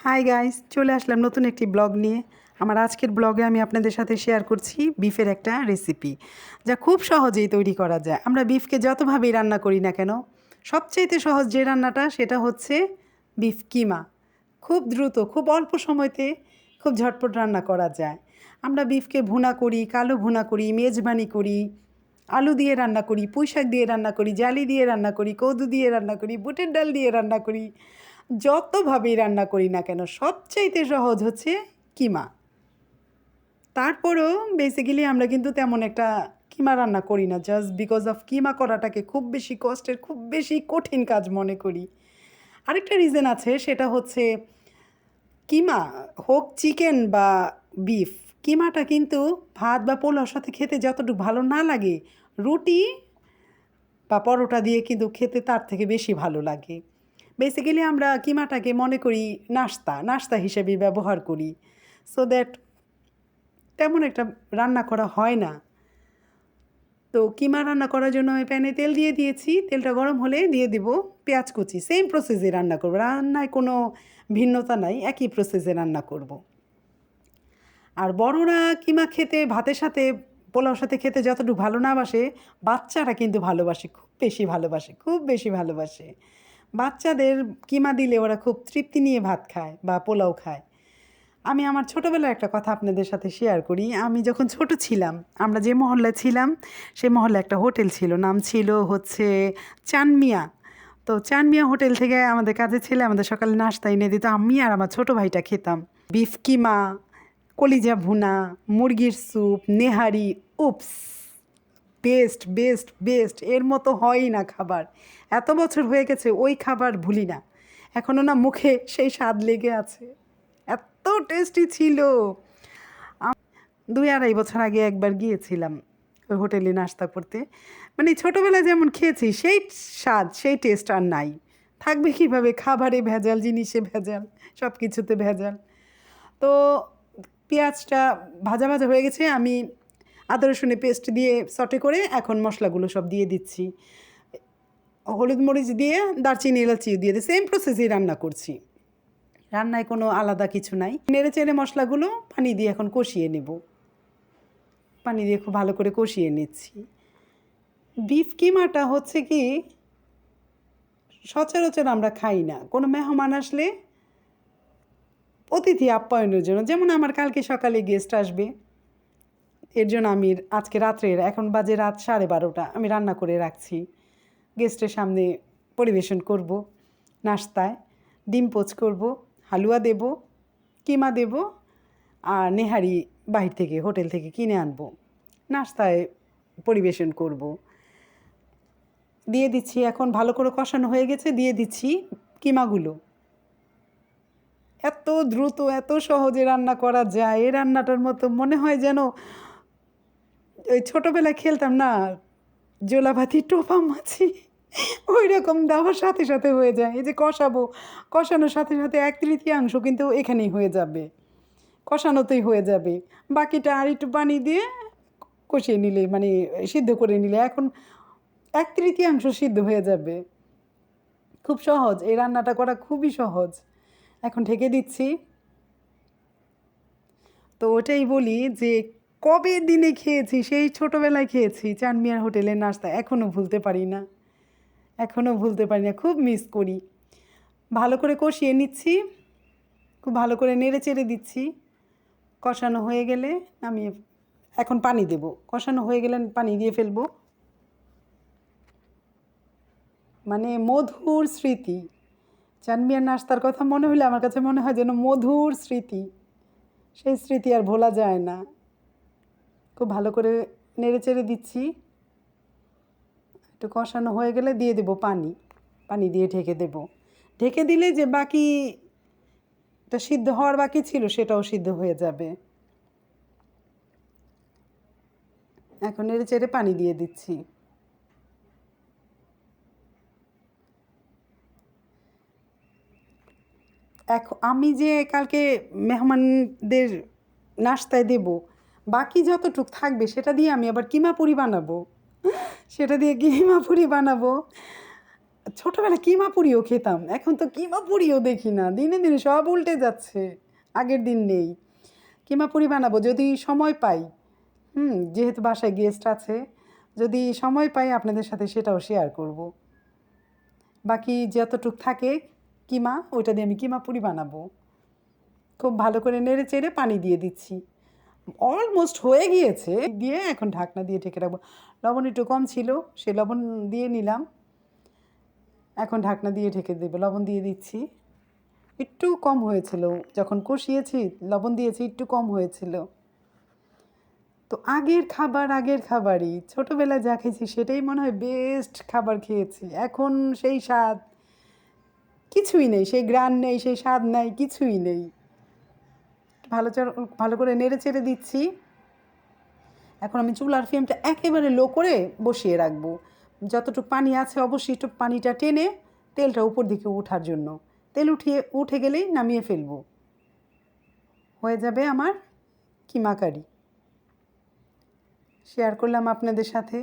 Hi guys, চলে আসলাম নতুন একটি ব্লগ নিয়ে। আমার আজকের ব্লগে আমি আপনাদের সাথে শেয়ার করছি বিফের একটা রেসিপি, যা খুব সহজেই তৈরি করা যায়। আমরা বিফকে যতভাবেই রান্না করি না কেন, সবচাইতে সহজ যে রান্নাটা সেটা হচ্ছে বিফ কিমা। খুব দ্রুত, খুব অল্প সময়তে খুব ঝটপট রান্না করা যায়। আমরা বিফকে ভুনা করি, কালো ভুনা করি, মেজবানি করি, আলু দিয়ে রান্না করি, পুঁই শাক দিয়ে রান্না করি, জালি দিয়ে রান্না করি, কদু দিয়ে রান্না করি, বুটের ডাল দিয়ে রান্না করি। যতভাবেই রান্না করি না কেন, সবচাইতে সহজ হচ্ছে কিমা। তারপরেও বেসিক্যালি আমরা কিন্তু তেমন একটা কিমা রান্না করি না, জাস্ট বিকজ অফ কিমা করাটাকে খুব বেশি কষ্টের, খুব বেশি কঠিন কাজ মনে করি। আরেকটা রিজন আছে, সেটা হচ্ছে কিমা হোক চিকেন বা বিফ, কিমাটা কিন্তু ভাত বা পোলাওর সাথে খেতে যতটুকু ভালো না লাগে, রুটি বা পরোটা দিয়ে কিন্তু খেতে তার থেকে বেশি ভালো লাগে। বেসিক্যালি আমরা কিমাটাকে মনে করি নাস্তা নাস্তা হিসেবে ব্যবহার করি, সো দ্যাট তেমন একটা রান্না করা হয় না। তো কিমা রান্না করার জন্য আমি প্যানে তেল দিয়ে দিয়েছি, তেলটা গরম হলে দিয়ে দিব পেঁয়াজ কুচি। সেম প্রসেসে রান্না করব, রান্নায় কোনো ভিন্নতা নাই, একই প্রসেসে রান্না করব। আর বড়রা কিমা খেতে ভাতের সাথে পোলাওর সাথে খেতে যতটুকু ভালো না বাসে, বাচ্চারা কিন্তু ভালোবাসে, খুব বেশি ভালোবাসে, খুব বেশি ভালোবাসে। বাচ্চাদের কিমা দিলে ওরা খুব তৃপ্তি নিয়ে ভাত খায় বা পোলাও খায়। আমি আমার ছোটোবেলার একটা কথা আপনাদের সাথে শেয়ার করি। আমি যখন ছোট ছিলাম, আমরা যে মহল্লায় ছিলাম সেই মহল্লায় একটা হোটেল ছিল, নাম ছিল হচ্ছে চানমিয়া। তো চানমিয়া হোটেল থেকে আমাদের কাজের ছেলে আমাদের সকালে নাস্তা এনে দিত, আমি আর আমার ছোটো ভাইটা খেতাম বিফ কিমা, কলিজা ভুনা, মুরগির স্যুপ, নেহারি। উপস, বেস্ট বেস্ট বেস্ট, এর মতো হয়ই না খাবার। এত বছর হয়ে গেছে ওই খাবার ভুলি না, এখনও না মুখে সেই স্বাদ লেগে আছে, এত টেস্টি ছিল। 2-2.5 বছর আগে একবার গিয়েছিলাম ওই হোটেলে নাস্তা করতে। মানে ছোটোবেলায় যেমন খেয়েছি সেই স্বাদ, সেই টেস্ট আর নাই। থাকবে কীভাবে? খাবারে ভেজাল, জিনিসে ভেজাল, সব কিছুতে ভেজাল। তো পেঁয়াজটা ভাজা ভাজা হয়ে গেছে, আমি আদা রসুনের পেস্ট দিয়ে সটে করে এখন মশলাগুলো সব দিয়ে দিচ্ছি। হলুদ মরিচ দিয়ে, দারচিনি এলাচি দিয়ে দিয়ে সেম প্রসেসেই রান্না করছি, রান্নায় কোনো আলাদা কিছু নাই। নেড়ে চেড়ে মশলাগুলো পানি দিয়ে এখন কষিয়ে নেব, পানি দিয়ে খুব ভালো করে কষিয়ে নিচ্ছি। বিফ কিমাটা হচ্ছে কি সচরাচর আমরা খাই না, কোনো মেহমান আসলে অতিথি আপ্যায়নের জন্য। যেমন আমার কালকে সকালে গেস্ট আসবে, এর জন্য আমি আজকে রাত্রের, এখন বাজে রাত 12:30, আমি রান্না করে রাখছি, গেস্টের সামনে পরিবেশন করব। নাস্তায় ডিম পোচ করব, হালুয়া দেব, কিমা দেব, আর নেহারি বাহির থেকে হোটেল থেকে কিনে আনবো, নাস্তায় পরিবেশন করব। দিয়ে দিচ্ছি, এখন ভালো করে কষানো হয়ে গেছে, দিয়ে দিচ্ছি কিমাগুলো। এত দ্রুত, এত সহজে রান্না করা যায়, এই রান্নাটার মতো মনে হয় যেন ওই ছোটোবেলায় খেলতাম না জোলাভাতি টোপা মাছি, ওই রকম দেওয়ার সাথে সাথে হয়ে যায়। এই যে কষাবো, কষানোর সাথে সাথে 1/3 কিন্তু এখানেই হয়ে যাবে, কষানোতেই হয়ে যাবে। বাকিটা আর একটু পানি দিয়ে কষিয়ে নিলে, মানে সিদ্ধ করে নিলে এখন 1/3 সিদ্ধ হয়ে যাবে। খুব সহজ, এই রান্নাটা করা খুবই সহজ। এখন ঢেকে দিচ্ছি। তো ওটাই বলি যে কবে দিনে খেয়েছি, সেই ছোটোবেলায় খেয়েছি চানমিয়ার হোটেলের নাস্তা, এখনও ভুলতে পারি না, এখনও ভুলতে পারি না, খুব মিস করি। ভালো করে কষিয়ে নিচ্ছি, খুব ভালো করে নেড়ে চেড়ে দিচ্ছি। কষানো হয়ে গেলে নামিয়ে, এখন পানি দেব, কষানো হয়ে গেলে পানি দিয়ে ফেলবো। মানে মধুর স্মৃতি, চানমিয়ার নাস্তার কথা মনে হলে আমার কাছে মনে হয় যেন মধুর স্মৃতি, সেই স্মৃতি আর ভোলা যায় না। খুব ভালো করে নেড়ে চেড়ে দিচ্ছি, একটু কষানো হয়ে গেলে দিয়ে দেব পানি, পানি দিয়ে ঢেকে দেব। ঢেকে দিলে যে বাকিটা সিদ্ধ হওয়ার বাকি ছিল সেটাও সিদ্ধ হয়ে যাবে। এখন নেড়ে চেড়ে পানি দিয়ে দিচ্ছি। এখন আমি যে কালকে মেহমানদের নাস্তায় দেব, বাকি যতটুক থাকবে সেটা দিয়ে আমি আবার কিমা পুরি বানাবো, সেটা দিয়ে কিমা পুরি বানাবো। ছোটোবেলায় কিমা পুরিও খেতাম, এখন তো কিমা পুরিও দেখি না, দিনে দিনে সব উল্টে যাচ্ছে, আগের দিন নেই। কিমা পুরি বানাবো যদি সময় পাই। যেহেতু বাসায় গেস্ট আছে, যদি সময় পাই আপনাদের সাথে সেটাও শেয়ার করব। বাকি যতটুক থাকে কিমা, ওইটা দিয়ে আমি কিমা পুরি বানাবো। খুব ভালো করে নেড়ে চেড়ে পানি দিয়ে দিচ্ছি, অলমোস্ট হয়ে গিয়েছে, দিয়ে এখন ঢাকনা দিয়ে ঢেকে রাখবো। লবণ একটু কম ছিল, সে লবণ দিয়ে নিলাম, এখন ঢাকনা দিয়ে ঢেকে দেবো। লবণ দিয়ে দিচ্ছি, একটু কম হয়েছিল, যখন কষিয়েছি লবণ দিয়েছি, একটু কম হয়েছিল। তো আগের খাবার আগের খাবারই, ছোটোবেলায় যা খেয়েছি সেটাই মনে হয় বেস্ট খাবার খেয়েছি। এখন সেই স্বাদ কিছুই নেই, সেই গ্রান নেই, সেই স্বাদ নাই, কিছুই নেই। ভালো ভালো করে নেড়ে চেড়ে দিচ্ছি। এখন আমি চুলার ফ্লেমটা একেবারে লো করে বসিয়ে রাখবো। যতটুকু পানি আছে অবশ্যই একটু পানিটা টেনে তেলটা উপর দিকে ওঠার জন্য, তেল উঠে গেলেই নামিয়ে ফেলবো। হয়ে যাবে আমার কিমা কারি। শেয়ার করলাম আপনাদের সাথে।